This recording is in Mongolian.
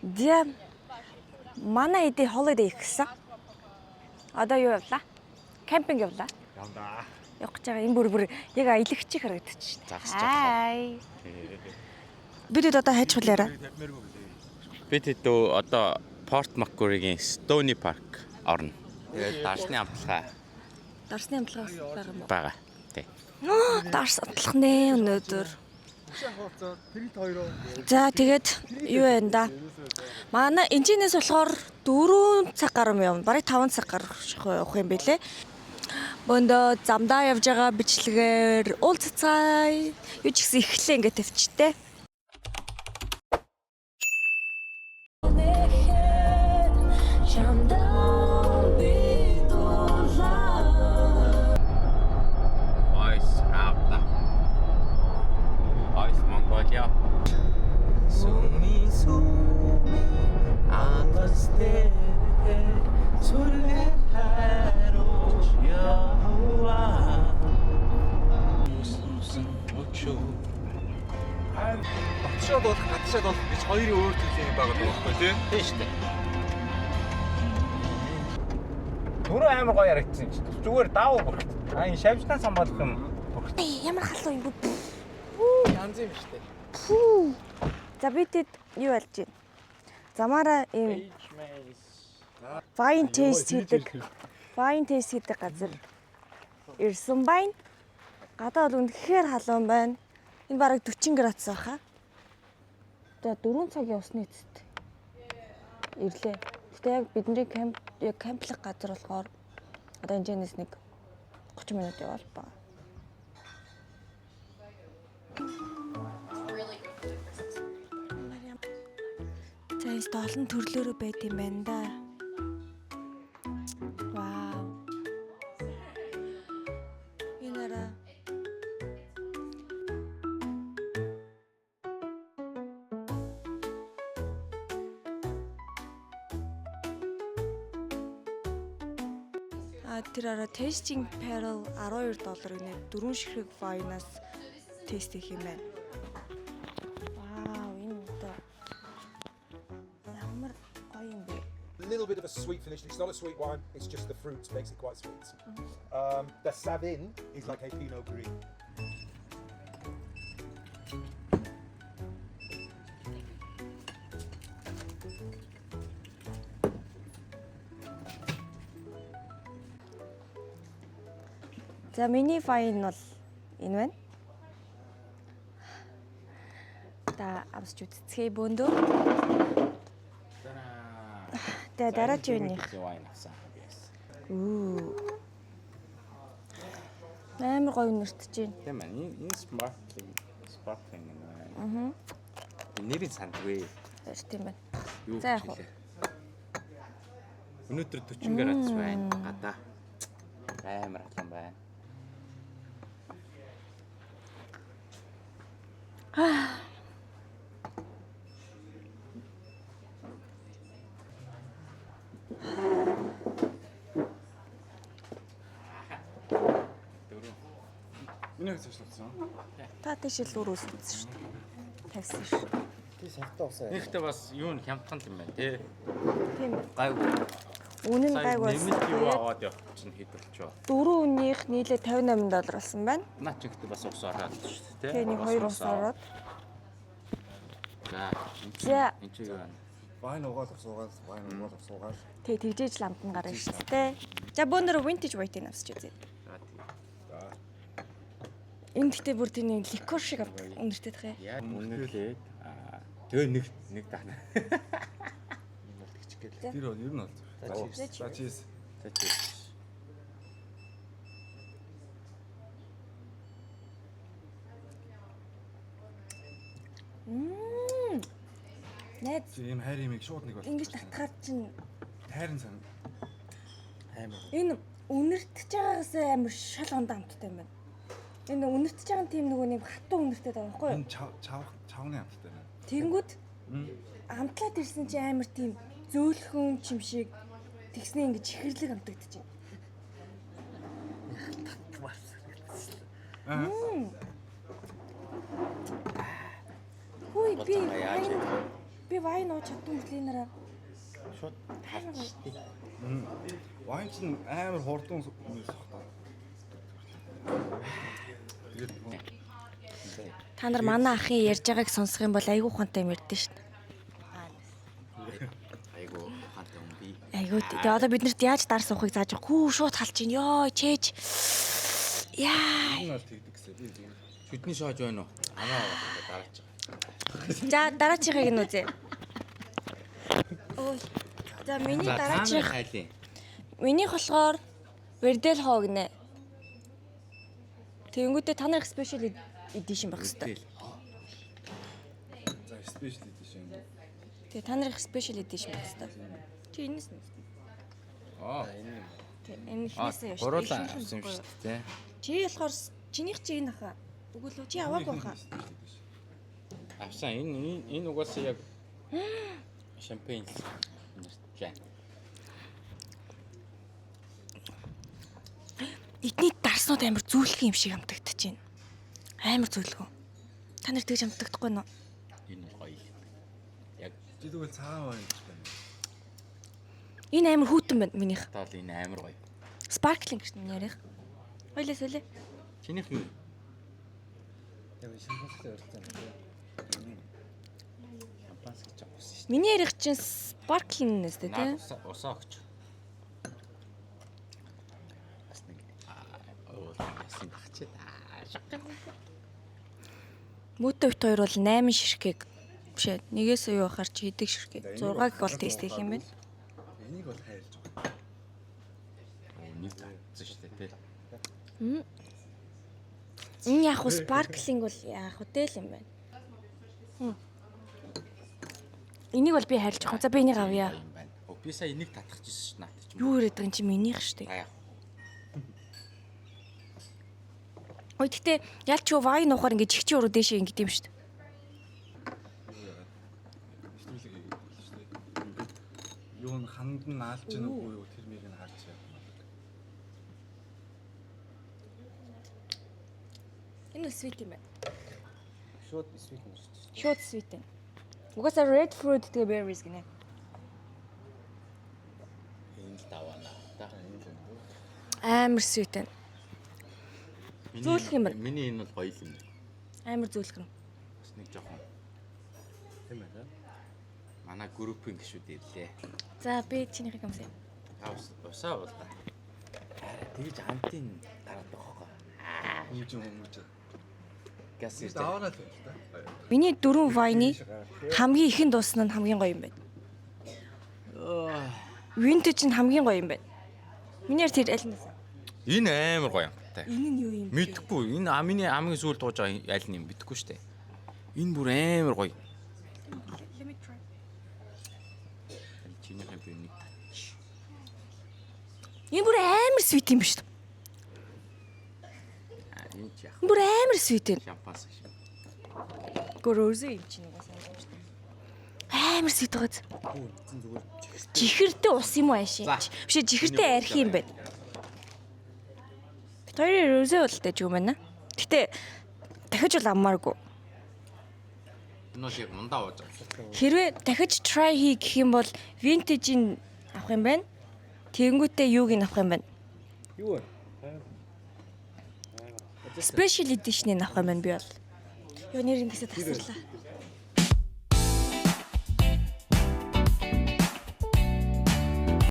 Дэ манай эдийн holiday гэсэн. Одоо юу явлаа? Кемпинг явлаа. Явна. Явах гэж байгаа энэ бүр яг аялагчих харагдчих. Загсаж байгаа. Бид одоо хайж хулаараа. Бид хэдөө одоо Порт Маккуригийн Stony Park орно. Тэгээд дарсны амтлагаа Дарсны амтлагаас байгаа юм уу? байгаа. Тий. Дарс амтлах нэ өнөөдөр. За тэгээд юу вэ да? Манай энэчнээс болохоор 4 цаг гаруй юм. Бараг 5 цаг гарах явах юм бэлээ. Бондо замдаа явж байгаа бичлэгээр уул цацай юу ч гэсэн ихлээ ингээд тавьчтэй. Гадшаад болох гэж хоёрын өөр төрлийн байгаа байхгүй тийм шүү дээ. Түрүү амар гоё ярагдсан юм чи. Зүгээр даав бүрт. Энэ шавжтан самбалах юм бүрт. Ямар халуун юм бэ? Янз юм шүү дээ. За бидэд юу алж байна? Замаараа ийм wine taste хийдэг газар ирсэн байна. Гадаа бол үнэхээр халуун байна. Энэ бараг 40 градус байхаа. За 4 цаг явсны эцэст ирлээ. Гэтэ яг бидний кемплэг газар болохоор одоо энэчнээс нэг 30 минут явал баа. За энэ олон төрлөөрөө байд юм байна да. Вау. Инара тэр араа tasting barrel $12 гэнэ 4 ширхэг вайнаас тест хийх юм байна. Вау, энэ одоо ямар гоё юм бэ? A little bit of a sweet finish. It's not a sweet wine. It's just the fruit makes it quite sweet. The Savin is like a Pinot Gris. За миний вайн бол энэ байна. Та авсч үзцгээе бөөндөө. Тэгээ дараагийн вайн авсан. Амар гоё нэртэж байна. Тийм ээ. Энэ sparkling байна. Нэрийн сандгүй. Тийм байна. Юу За яг уу. Өнөөдөр 40 градус байна. Гадаа. Амар халуун байна. Энийг цаашлуулсан. Та тийшэл өөр үсэлсэн шүү дээ. Тавьсан шүү. Тий сартаа усаа. Нэгтээ бас юу н хямдхан юм байна тий. Тийм ээ. Гайгүй. Үнэн гайг бас. Нэмэлт юу аваад явах чинь хэд болчихоо. 4 үнийх нийлээ $58 болсон байна. Наа ч ихтэй бас ус ороод шүү дээ тий. Тэгээ нэг 2 ус ороод. За. Энд чи юу байна? Вайн угаал усуугаад, вайн угаал усуугаад. Тэгээ тэгжээж ламтан гарна шүү дээ. За бөөнөр vintage white-ийг авсч үзье. Энэ гэхдээ бүр тийм ликер шиг үнэртэй тах Яа үнэрлээд тэгээ нэг тахна. Тэр бол ер нь бол. За чиз. Найд Ийм хайр имийг шууд нэг бол. ингэж татгаар чинь Хайрын сан. Амар. энэ үнэртэж байгаагаас амар шал ондоо амттай юм байна. Энэ үнэртэж байгаа тийм нөгөө нэг хатуу үнэртэй байгаа байхгүй юу? Энэ чавны амттай байна. Тэнгүүд амтлаад ирсэн чи амар тийм зөөлхөн чим шиг тэгснээ ингэж чихэрлэг амтагдаж байна. Хүй би Би вайн ууж чадсан мөслийн Шууд таарчтэй. Вайн чинь амар хурдан хүмүүс сохтой. Тэгээд Та нар манай ахын ярьж байгааг сонсох юм бол айгүй ухаантай юм ярьдэн шүү дээ. Айгу хантай юм би. Айгүй. Тэгээ одоо бид нарт яаж дар суухыг зааж байгаа. Хүү шууд халж ийн. Йоо, чээж. Яа. энэ бол тэгдэг гэсэн. Би зүгээр. Шүдний шоож байна уу? Анаа дараач. За дараачихыг нь үзье. Ой. За миний дараачих. хайлын. Минийх болохоор Вердел хоо гинэ. Тэнгүүтээ та нарыг спешиал эдишн байх хэрэгтэй. За спешиал эдишн. Тэгээ та нарыг спешиал эдишн байх хэрэгтэй. Чи энэс нь. Аа. Энэ ихнээсээ явж. Гурлаа авсан юм шүү дээ. Чи болохоор чинийх чи энэ хаа. Үгүй л чи аваагүй хаа. Авсан энэ угаасаа яг шампань нэрчээ. Эдний дарснууд амар зүүлэх юм шиг амтагдаж байна. Амар зүүлгөө. Та нар тэгж амтагдахгүй нөө? Энэ гоё. Яг Чи тэгвэл цагаан вайн гэж байна. Энэ амар хүүтэн байна минийх. таал энэ амар гоё. Sparkling гэж нэрэх. Хойлоо солио. Чинийх нь Яг шампанское өртсөн. шампанс гэж байгаа юм шүү. Миний ярих чинь sparkling нэстэй тий. Усаа өгч. Бас нэг ясын багч та. Мөтө бит хоёр бол 8 ширхгийг бишээ. Нэгээс юу ахаар чи хэдэг ширхгийг 6-ыг бол тест хийх юм байна. Энийг бол хайрлж байгаа. Нэг тавцсан шүү дээ тий. Энэ яг хуу sparkling бол яг хөдөл юм байна. Энийг бол би хайрлж байгаа. За би энийг авъя. юм байна. Би сая энийг татчихсан шүү наад чи. Юу яриад байгаа юм чи минийх штэ. Аа. Ой гэтээ ялч юу вайн уухаар ингэж чихчи уруу дээшээ ингэдэм штэ. Юу н ханд нь наалж гэнэ үгүй юу тэр мийг нь харж яа. Энэ бол sweet юм байна. Шууд sweet юм шүү дээ. Шууд sweet юм. Угаасаа red fruit тэгээ berries гинэ. Энэ л давана. Амар sweet байна. Зөөлөх юм байна. Миний энэ бол гоё юм. Амар зөөлхөн. Бас нэг жоохон Тийм ээ. манай группийн гişүүд ирлээ. За би чинийхийг юмсаа. Усаа бол та. Тэгж хамтын дараад байгаа хоо. Хүмүүж. Газ Бид ирдэ. аваарай л байна л да. Миний 4 вайны хамгийн ихэнд дуусна нь хамгийн гоё юм байна. Vintage нь хамгийн гоё юм байна. Минийэр тэр аль нь? Энэ амар гоё юм. Энэ нь юу юм бэ? Мэдхгүй. Энэ миний амгийн сүүл дууж байгаа аль нь юм мэдхгүй шүү дээ. Энэ бүр амар гоё. Let me try. Чинийх нь би нэг тач. Энэ бүр амар sweet юм биш үү? Энэ ч яах. Бүр амар sweet юм. Шампанс шиг. Гөрөөсөө юм чинь угаасаа юм шүү дээ. Амар sweet байгаа. Жихэртэй ус юм уу ааши? Биш ээ жихэртэй арх юм байна. Хоёрын рөзөө болтой ч юм байна. Гэтэ дахиж бол аммааргүй. Энэ бол яг мундаа ууж байгаа. Хэрвээ дахиж try хий гэх юм бол vintage-ийг авах юм байна. Тэнгүүтээ юуг нь авах юм байна? Юу вэ? Special edition-ийг авах юм байна би бол. Юу нэр ингэсээ тасарлаа.